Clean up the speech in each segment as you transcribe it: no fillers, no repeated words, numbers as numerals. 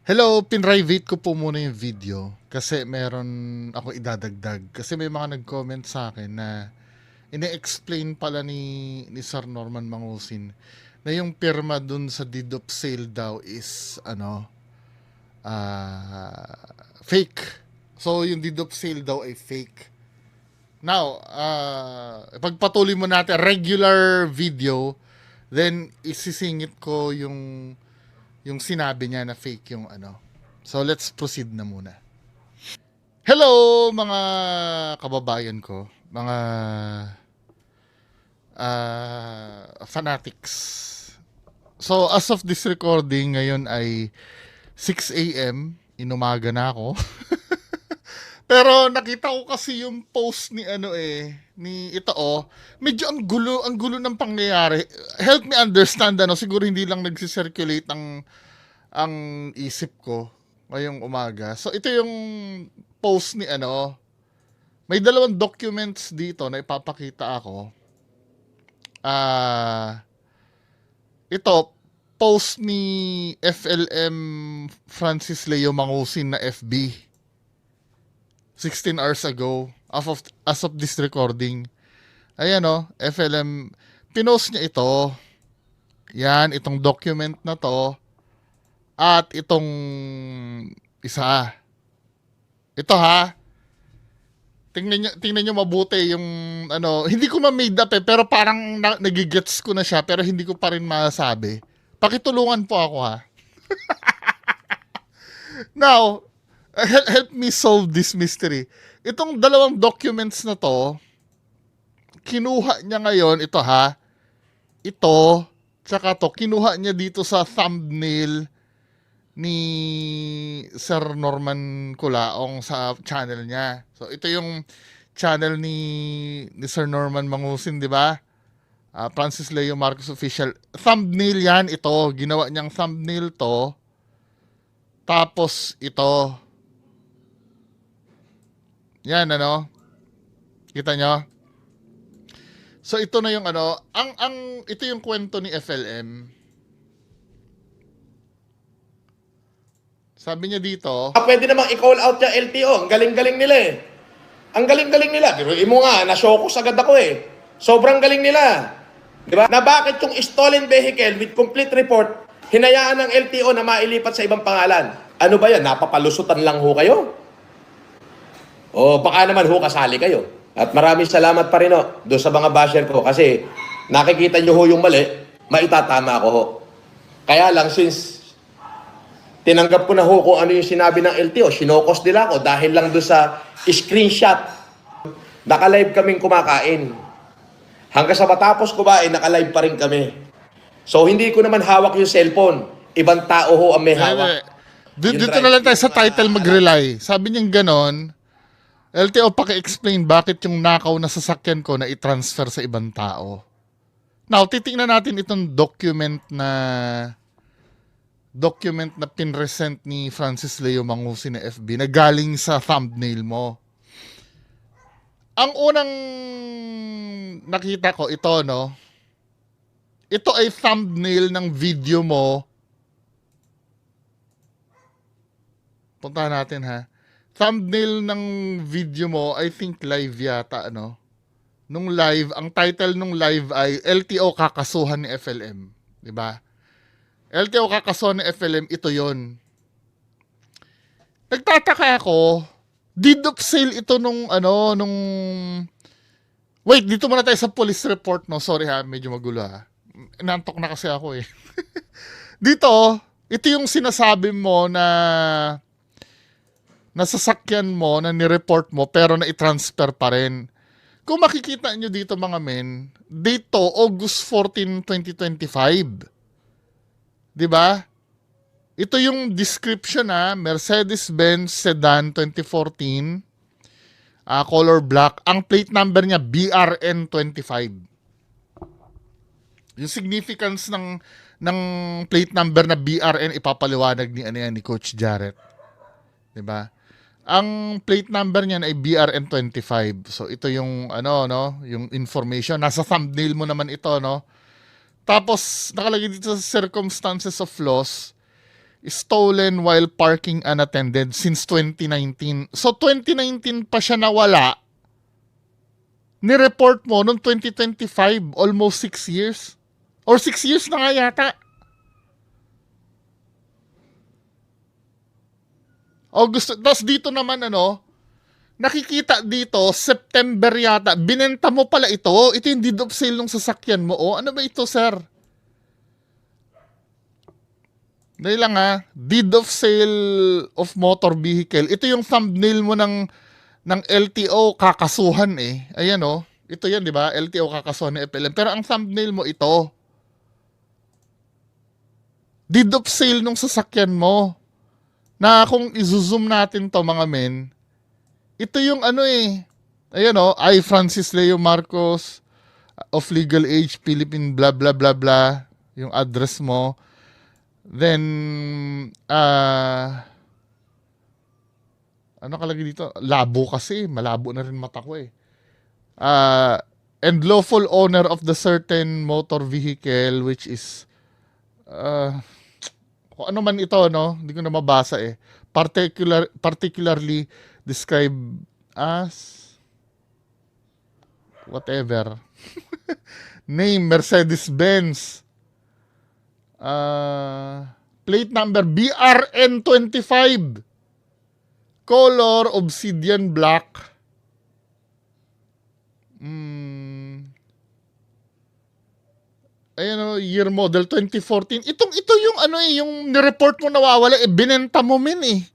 Hello, pinrivate ko po muna yung video kasi meron ako idadagdag. Kasi may mga nag-comment sa akin na ine-explain pala ni Sir Norman Mangusin na yung pirma dun sa deed of sale daw is fake. So yung deed of sale daw ay fake. Now, pagpatuloy mo natin regular video, then isisingit ko yung sinabi niya na fake yung ano. So let's proceed na muna. Hello mga kababayan ko, mga fanatics. So as of this recording ngayon ay 6 a.m. Inumaga na ako. Pero nakita ko kasi yung post ni ni ito medyo ang gulo ng pangyayari. Help me understand siguro hindi lang nagsi-circulate ang isip ko ngayong umaga. So ito yung post ni may dalawang documents dito na ipapakita ako. Ito post ni FLM Francis Leo Mangusin na FB 16 hours ago as of this recording. Ayan FLM pinost niya ito. Yan, itong document na to. At itong isa. Ito ha. Tingnan niyo mabuti yung hindi ko ma-made up pero parang nagigets ko na siya pero hindi ko pa rin masabi. Pakitulungan po ako ha. Now, help me solve this mystery. Itong dalawang documents na to, kinuha niya ngayon, ito ha, ito, tsaka to, kinuha niya dito sa thumbnail ni Sir Norman Culaong sa channel niya. So, ito yung channel ni Sir Norman Mangusin, di ba? Francis Leo Marcos Official. Thumbnail yan, ito. Ginawa niyang thumbnail to. Tapos, ito. Yan, kita nyo? So, ito na yung ito yung kwento ni FLM. Sabi niya dito, Pwede namang i-call out yung LTO. Ang galing-galing nila eh. Ang galing-galing nila. Biruin mo nga, na-shokos agad ako eh. Sobrang galing nila. Di ba? Na bakit yung stolen vehicle with complete report, hinayaan ng LTO na mailipat sa ibang pangalan? Ano ba yan? Napapalusutan lang ho kayo? O baka naman ho kasali kayo. At maraming salamat pa rin doon sa mga basher ko kasi nakikita nyo ho yung mali, maitatama ko ho. Kaya lang since tinanggap ko na ho kung ano yung sinabi ng LTO, sinokos nila ako dahil lang doon sa screenshot. Naka-live kaming kumakain. Hanggang sa matapos kumain, naka-live pa rin kami. So hindi ko naman hawak yung cellphone. Ibang tao ho ang may hawak. Dito na lang tayo sa title mag-rely. Sabi niyang ganon, LTO, paki-explain bakit yung nakaw na sasakyan ko na i-transfer sa ibang tao. Now, titingnan natin itong document na pinresent ni Francis Leo Mangusin na FB na galing sa thumbnail mo. Ang unang nakita ko, ito, ito ay thumbnail ng video mo. Puntahan natin ha. Thumbnail ng video mo, I think live yata, Nung live, ang title nung live ay LTO kakasuhan ni FLM. Diba? LTO kakasuhan ni FLM, ito yon. Nagtataka ako, deed of sale ito nung. Wait, dito muna tayo sa police report, Sorry ha, medyo magulo ha. Nantok na kasi ako eh. Dito, ito yung sinasabi mo na nasasakyan mo, na nireport mo, pero na-transfer pa rin. Kung makikita nyo dito mga men, dito, August 14, 2025. Diba? Ito yung description Mercedes-Benz Sedan 2014, color black. Ang plate number niya, BRN25. Yung significance ng plate number na BRN, ipapaliwanag ni Coach Jarrett. Diba? Ang plate number niyan ay BRN25. So ito yung yung information nasa thumbnail mo naman ito, Tapos nakalagay dito sa circumstances of loss, stolen while parking unattended since 2019. So 2019 pa siya nawala. Ni-report mo noong 2025, almost 6 years. Or 6 years na nga yata. Tapos dito naman nakikita dito, September yata, binenta mo pala ito. Ito yung deed of sale ng sasakyan mo. Ano ba ito, sir? Dahil lang deed of sale of motor vehicle. Ito yung thumbnail mo ng LTO kakasuhan eh. Ayan ito yan, di ba? LTO kakasuhan ng FLM. Pero ang thumbnail mo ito. Deed of sale ng sasakyan mo. Na kung i-zoom natin to mga men, ito yung ayan I, Francis Leo Marcos, of legal age, Philippine, blah, blah, blah, blah. Yung address mo. Then, ano kalagay dito? Labo kasi. Malabo na rin mata ko eh. And lawful owner of the certain motor vehicle which is, kung ano man ito, hindi ko na mabasa eh. Particularly described as whatever. Name, Mercedes-Benz. Plate number BRN25. Color obsidian black. Ayan year model 2014. Ito yung yung ni-report mo nawawala binenta mo eh.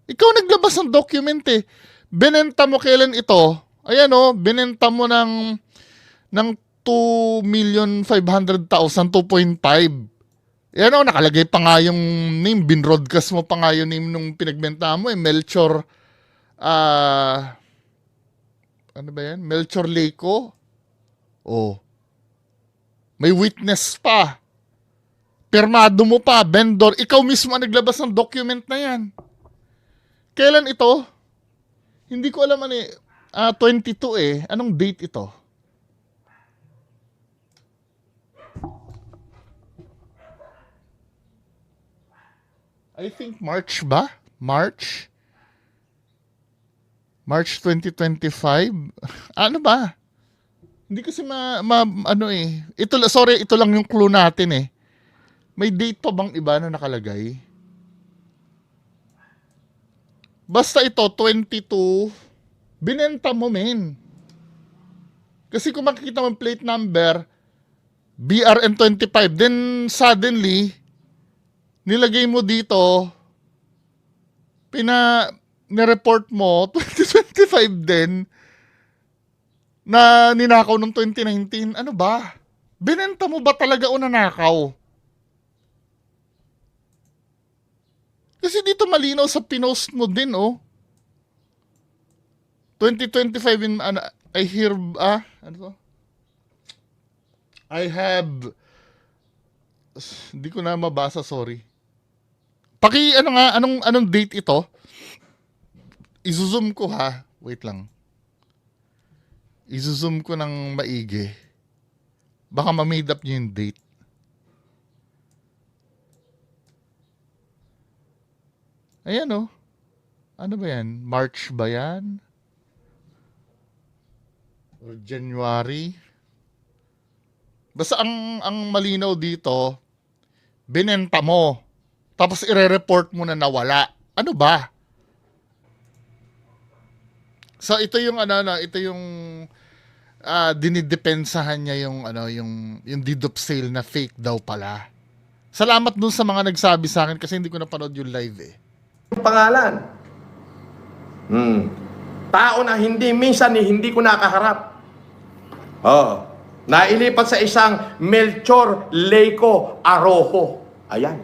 Ikaw naglabas ng document eh. Binenta mo kailan ito? Ayan binenta mo ng 2,500,000, 2.5. Ayan nakalagay pa nga yung name, binroadcast mo pa nga yung name nung pinagbenta mo eh, Melchor, ano ba yan? Melchor Leco. May witness pa. Pirmado mo pa, vendor. Ikaw mismo ang naglabas ng document na yan. Kailan ito? Hindi ko alam 22 eh. Anong date ito? I think March ba? March 2025? Ano ba? Hindi kasi ito lang yung clue natin eh. May date pa bang iba na nakalagay? Basta ito, 22, binenta mo men. Kasi kung makikita mo plate number, BRN25, then suddenly, nilagay mo dito, nireport mo, 2025 din, na ninakaw noong 2019. Ano ba? Binenta mo ba talaga o nanakaw? Kasi dito malinaw sa pinost mo din, 2025 in, I hear, ano to? I have, hindi ko na mabasa, sorry. Anong date ito? I-zoom ko ha. Wait lang. I-zoom ko ng maigi. Baka ma-made up niyo yung date. Ayan Ano ba yan? March ba yan? Or January? Basta ang malinaw dito, binenta mo. Tapos ire-report mo na nawala. Ano ba? So ito yung ito yung dinidepensahan niya yung deed of sale na fake daw pala. Salamat dun sa mga nagsabi sa akin kasi hindi ko napanood yung live eh. Yung pangalan. Tao na hindi ko nakaharap. Nailipat sa isang Melchor Leco Arojo. Ayan.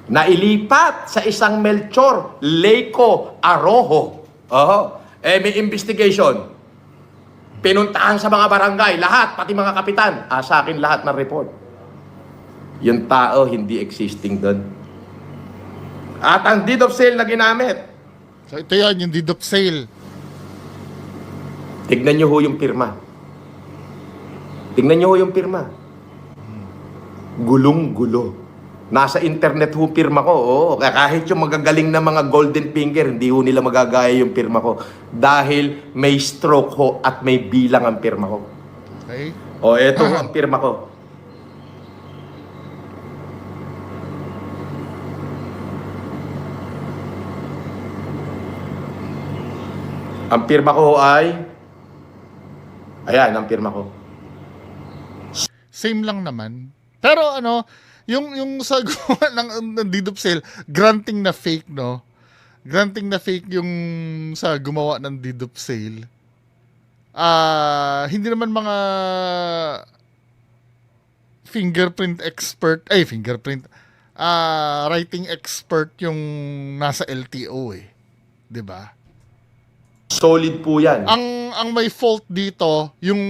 Nailipat sa isang Melchor Leco Arojo. May investigation. Pinuntahan sa mga barangay, lahat, pati mga kapitan. Sa akin lahat ng report. Yung tao hindi existing doon. At ang deed of sale na ginamit. So ito yan, yung deed of sale. Tignan nyo ho yung pirma. Tignan nyo ho yung pirma. Gulong-gulo. Nasa internet ho pirma ko. Oo. Kaya kahit yung magagaling na mga golden finger, hindi ho nila magagaya yung pirma ko. Dahil may stroke ho at may bilang ang pirma ko. Okay? O, eto ho ang pirma ko. Ang pirma ko ho ay... Ayan, ang pirma ko. Same lang naman. Pero ano, yung sa gumawa ng deed of sale, granting na fake, no? Granting na fake yung sa gumawa ng deed of sale. Hindi naman mga fingerprint expert, writing expert yung nasa LTO eh. 'Di ba? Solid po yan. Ang may fault dito yung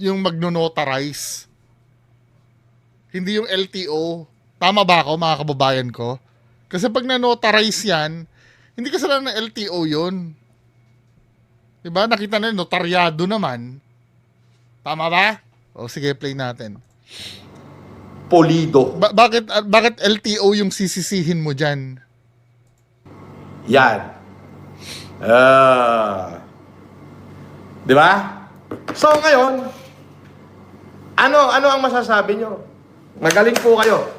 magno-notarize. Hindi yung LTO. Tama ba ako, mga kababayan ko? Kasi pag na-notarize yan, hindi kasalanan ng LTO yun. Diba? Nakita na yun, notaryado naman. Tama ba? O sige, play natin. Polido. Bakit LTO yung sisisihin mo dyan? Yan. Di ba? So ngayon, ano ang masasabi nyo? Magaling po kayo.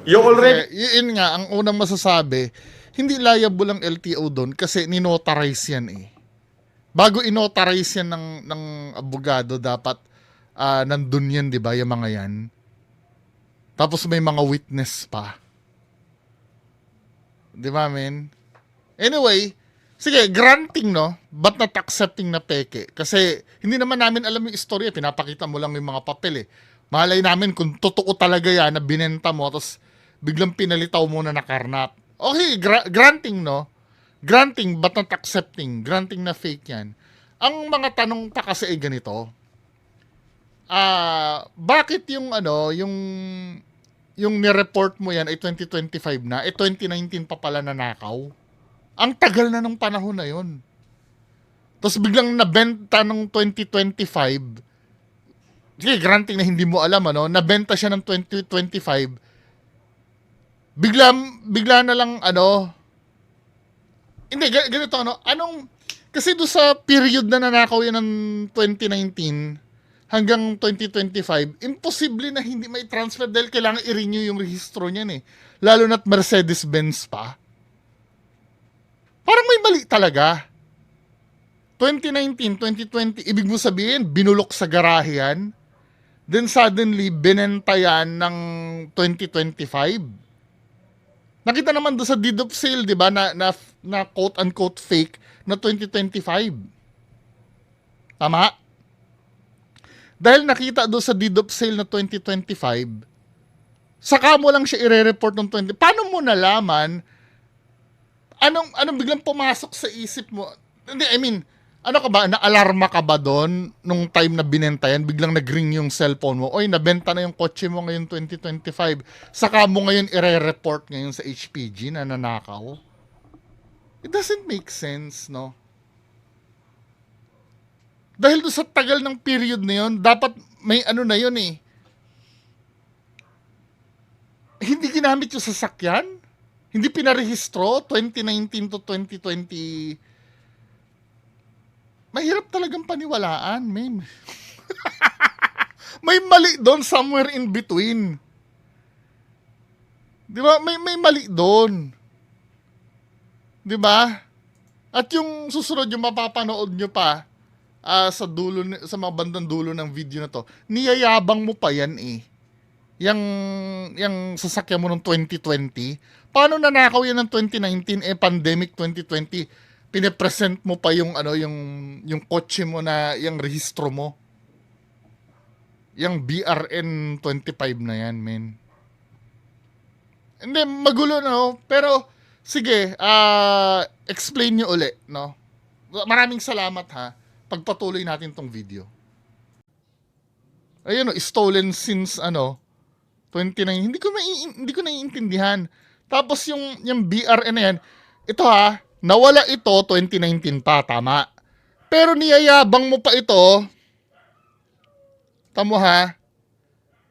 You already... Yun nga, ang unang masasabi, hindi liable ang LTO doon kasi ninotarize yan eh. Bago inotarize yan ng abogado, dapat nandun yan, di ba, yung mga yan. Tapos may mga witness pa. Di ba, men? Anyway, sige, granting, no? But not accepting na peke. Kasi hindi naman namin alam yung istorya. Pinapakita mo lang yung mga papel eh. Malay namin kung totoo talaga yan na binenta mo, tapos biglang pinalitaw mo na nakarnap. Okay, granting, no? Granting but not accepting. Granting na fake yan. Ang mga tanong pa kasi ay ganito. Bakit yung yung nireport mo yan ay 2025 na, 2019 pa pala nanakaw? Ang tagal na nung panahon na yun. Tapos biglang nabenta ng 2025. Sige, granting na hindi mo alam, nabenta siya ng 2025. Bigla na lang, hindi, ganito, kasi doon sa period na nanakaw yan ng 2019 hanggang 2025, imposible na hindi may transfer dahil kailangan i-renew yung rehistro niyan eh. Lalo na't Mercedes-Benz pa. Parang may mali talaga. 2019, 2020, ibig mo sabihin, binulok sa garahe yan. Then suddenly, binenta yan ng 2025. Nakita naman doon sa deed of sale, di ba, na quote-unquote fake na 2025. Tama? Dahil nakita doon sa deed of sale na 2025, saka mo lang siya i-report ng 20. Paano mo nalaman? Anong biglang pumasok sa isip mo? Hindi, I mean, ano ka ba? Naalarma ka ba doon nung time na binenta yan? Biglang nag-ring yung cellphone mo. Oy, nabenta na yung kotse mo ngayon 2025. Saka mo ngayon i-report ngayon sa HPG na nanakaw. It doesn't make sense, no? Dahil doon sa tagal ng period na yun, dapat may na yun eh. Hindi ginamit yung sasakyan? Hindi pinarehistro 2019 to 2020. Mahirap talagang paniwalaan, men. May mali doon somewhere in between. Di ba? May mali doon. Di ba? At yung susunod, yung mapapanood nyo pa sa mga bandang dulo ng video na to, niyayabang mo pa yan eh. Yang sasakyan mo ng 2020. Paano nanakaw yan ng 2019? Pandemic 2020. Pine-present mo pa yung yung kotse mo na yung rehistro mo. Yung BRN 25 na yan, men. Hindi, magulo, no? Pero, sige, explain nyo uli, no? Maraming salamat, ha? Pagpatuloy natin tong video. Ayun, stolen since, 29. Hindi ko naiintindihan. Tapos yung BRN na yan, ito ha, nawala ito 2019 pa, tama. Pero niyayabang mo pa ito. Tamo ha,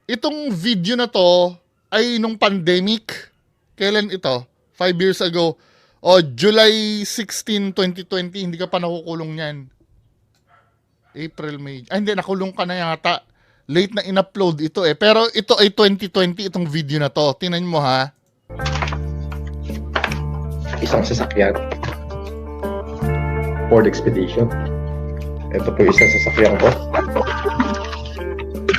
itong video na to, ay nung pandemic. Kailan ito? 5 years ago. O, July 16, 2020, hindi ka pa nakukulong yan. April, May. Ay, hindi, nakulong ka na yata. Late na in-upload ito eh. Pero ito ay 2020, itong video na to. Tingnan mo ha. Isang sasakyan. Ford Expedition. Ito po isang sasakyan ko.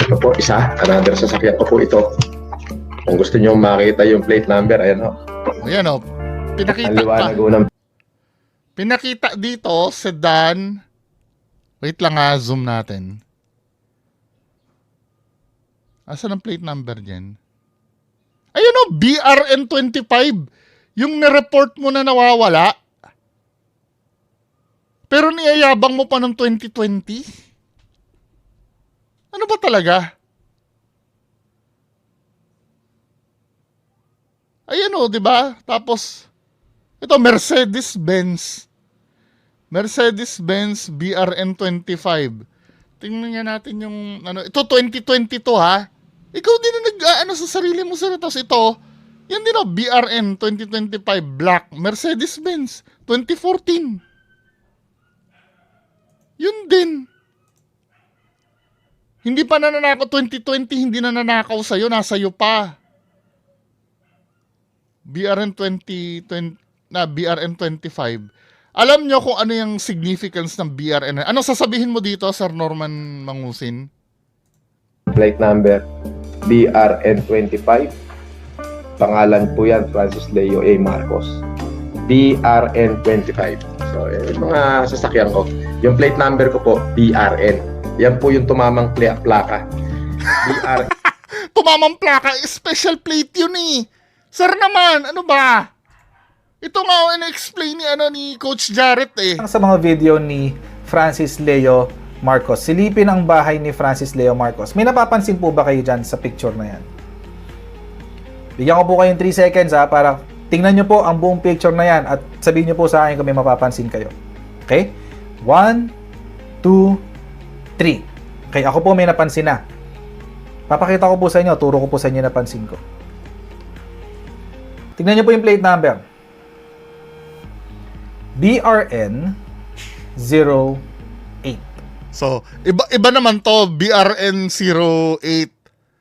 Ito po isa. Another sasakyan ko po ito. Kung gusto nyo makita yung plate number, ayan o. Ayan o. Pinakita Ang pa. liwanag ho ng Pinakita dito, sedan. Wait lang ha, zoom natin. Asan ang plate number dyan? Ayun o, BRN25. Yung nireport mo na nawawala. Pero niyayabang mo pa ng 2020? Ano ba talaga? Ayan o, di ba? Tapos, ito, Mercedes-Benz. Mercedes-Benz BRN25. Tingnan nga natin yung, ano, ito 2022 ha. Ikaw din na nag-ano sa sarili mo sir. Tapos ito, yan din o, BRN 2025 Black. Mercedes-Benz 2014. Yun din. Hindi pa nananakaw, 2020 hindi na nanakaw sa'yo, nasa'yo pa. BRN 2020, na BRN 25. Alam nyo kung ano yung significance ng BRN? Ano sasabihin mo dito, Sir Norman Mangusin? plate number BRN25. Pangalan po yan, Francis Leo A. Marcos. BRN25. So, yung mga sasakyan ko. Yung plate number ko po, BRN. Yan po yung tumamang plaka. BRN. Tumamang plaka, special plate yun eh. Sir naman, ano ba? Ito nga ako in-explain ni, ni Coach Jarrett eh. Sa mga video ni Francis Leo Marcos, silipin ang bahay ni Francis Leo Marcos. May napapansin po ba kayo dyan sa picture na yan? Bigyan ko po kayong 3 seconds para tingnan nyo po ang buong picture na yan at sabihin nyo po sa akin kung may mapapansin kayo. Okay? 1, 2, 3. Okay, ako po may napansin na. Papakita ko po sa inyo, turo ko po sa inyo napansin ko. Tingnan nyo po yung plate number. BRN 08. So, iba naman to, BRN 08.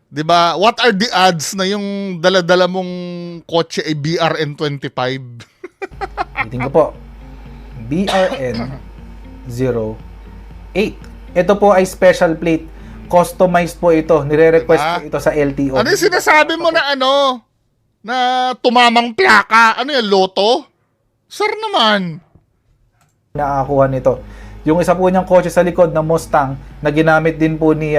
'Di ba? What are the odds na yung dala-dala mong kotse ay BRN 25? Tingnan ko po. BRN 08. Ito po ay special plate. Customized po ito. Nire-request Diba? po ito sa LTO. Ano yung sinasabi mo na na tumamang plaka? Ano yan, loto? Sir naman. Nakakuha nito. Yung isa po niyang kotse sa likod na Mustang na ginamit din po ni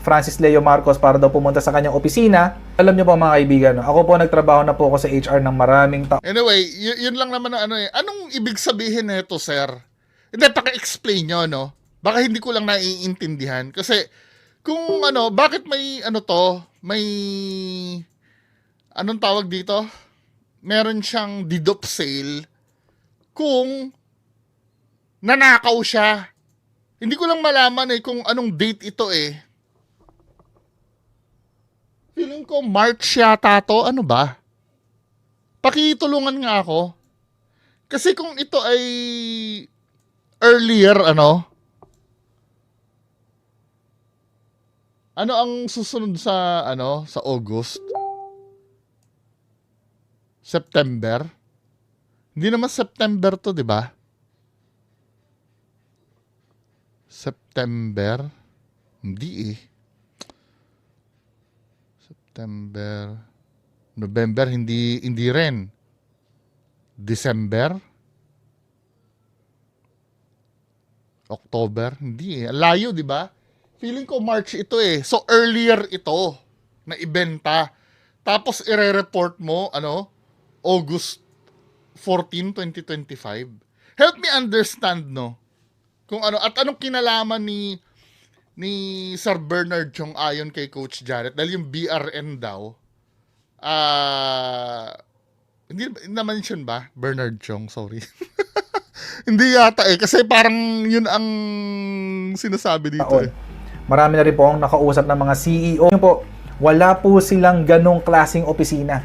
Francis Leo Marcos para daw pumunta sa kanyang opisina. Alam niyo po mga kaibigan, no? Ako po nagtrabaho na po ako sa HR ng maraming taon. Anyway, yun lang naman na Anong ibig sabihin nito, sir? Hindi, paki-explain nyo, no? Baka hindi ko lang naiintindihan. Kasi, kung bakit may may, anong tawag dito? Meron siyang deduct sale kung nanakaw siya. Hindi ko lang malaman kung anong date ito eh. Feeling ko March yata to. Ano ba? Pakitulungan nga ako. Kasi kung ito ay earlier, ano ang susunod sa, sa August? September? Hindi naman September to, di ba? September? Hindi eh. September. November, hindi rin. December? October? Hindi eh. Layo, di ba? Feeling ko March ito eh. So, earlier ito na ibenta. Tapos, ire-report mo, August 14, 2025. Help me understand, no? Kung at anong kinalaman ni Sir Bernard Chong ayon kay Coach Jarrett dahil yung BRN daw hindi na-mention ba Bernard Chong, sorry. Hindi yata kasi parang yun ang sinasabi dito eh. Marami na rin po ang nakausap ng mga CEO. Yun po, Wala po silang ganong klaseng opisina.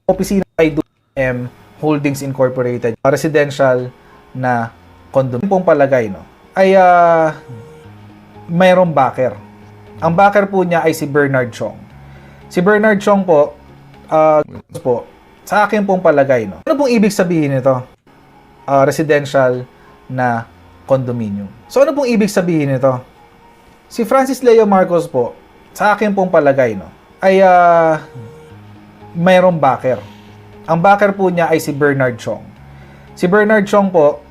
Opisina ay M Holdings Incorporated, residential na condominium. Pong palagay, no, ay mayroong backer. Ang backer po niya ay si Bernard Chong. Si Bernard Chong po, sa akin pong palagay, no, ano pong ibig sabihin nito? Residential na condominium. So ano pong ibig sabihin nito? Si Francis Leo Marcos po, sa akin pong palagay, no, ay mayroong backer. Ang backer po niya ay si Bernard Chong. Si Bernard Chong po,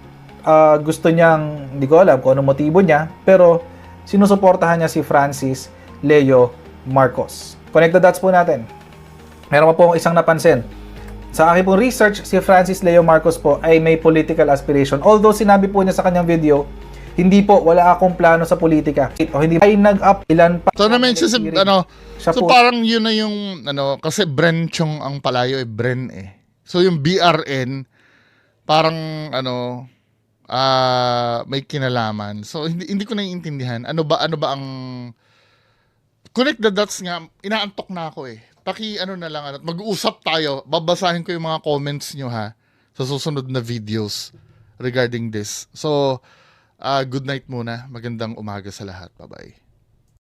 gusto niyang, hindi ko alam kung ano motibo niya, pero sinusuportahan niya si Francis Leo Marcos. Connect the dots po natin. Meron pa po akong isang napansin. Sa aking pong research, si Francis Leo Marcos po ay may political aspiration. Although sinabi po niya sa kanyang video, hindi po, wala akong plano sa politika. O hindi ay nag-up ilan pa. So naman so Siya po, parang yun na yung kasi Bren Chong ang palayo Bren eh. So yung BRN parang may kinalaman. So hindi ko naiintindihan. Ano ba ang connect the dots nga, inaantok na ako eh. Na lang mag-uusap tayo. Babasahin ko yung mga comments nyo ha sa susunod na videos regarding this. So good night muna. Magandang umaga sa lahat. Bye-bye.